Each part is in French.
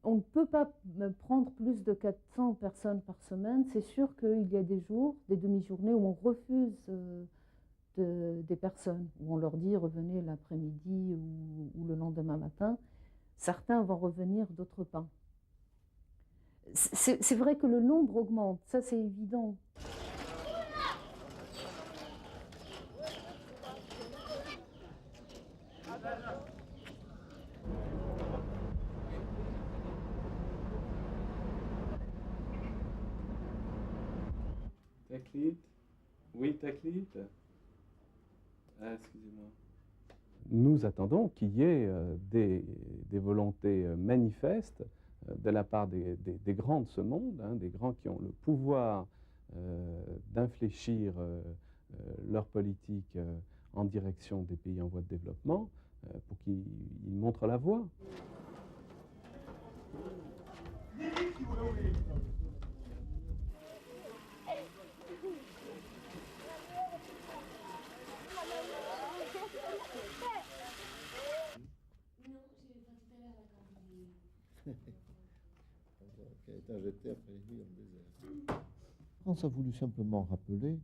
On ne peut pas prendre plus de 400 personnes par semaine. C'est sûr qu'il y a des jours, des demi-journées où on refuse des personnes, où on leur dit revenez l'après-midi ou le lendemain matin. Certains vont revenir, d'autres pas. C'est vrai que le nombre augmente, ça c'est évident. Taclite? Oui, Taclite? Ah, excusez-moi. Nous attendons qu'il y ait des volontés manifestes de la part des grands de ce monde, hein, des grands qui ont le pouvoir d'infléchir leur politique en direction des pays en voie de développement, pour qu'ils montrent la voie. Qui a été jeté après les nuits dans le désert. France a voulu simplement rappeler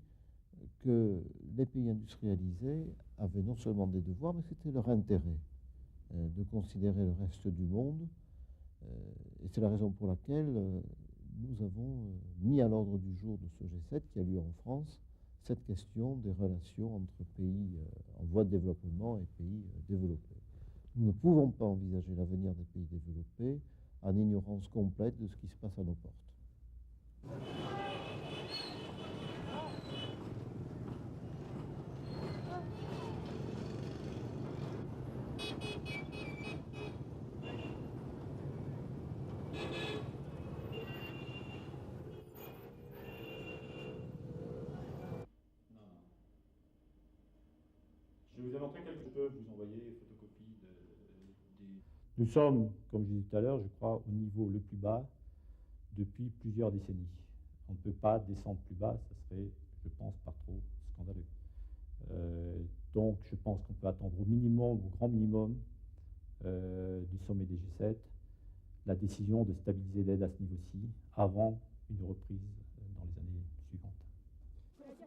que les pays industrialisés avaient non seulement des devoirs, mais c'était leur intérêt de considérer le reste du monde. Et c'est la raison pour laquelle nous avons mis à l'ordre du jour de ce G7 qui a lieu en France cette question des relations entre pays en voie de développement et pays développés. Nous ne pouvons pas envisager l'avenir des pays développés en ignorance complète de ce qui se passe à nos portes. Je vous ai montré quelque chose, vous envoyer photocopie des... Nous sommes, comme je disais tout à l'heure, je crois, au niveau le plus bas depuis plusieurs décennies. On ne peut pas descendre plus bas, ça serait, je pense, pas trop scandaleux. Donc, je pense qu'on peut attendre au minimum, au grand minimum, du sommet des G7, la décision de stabiliser l'aide à ce niveau-ci avant une reprise dans les années suivantes. Quelqu'un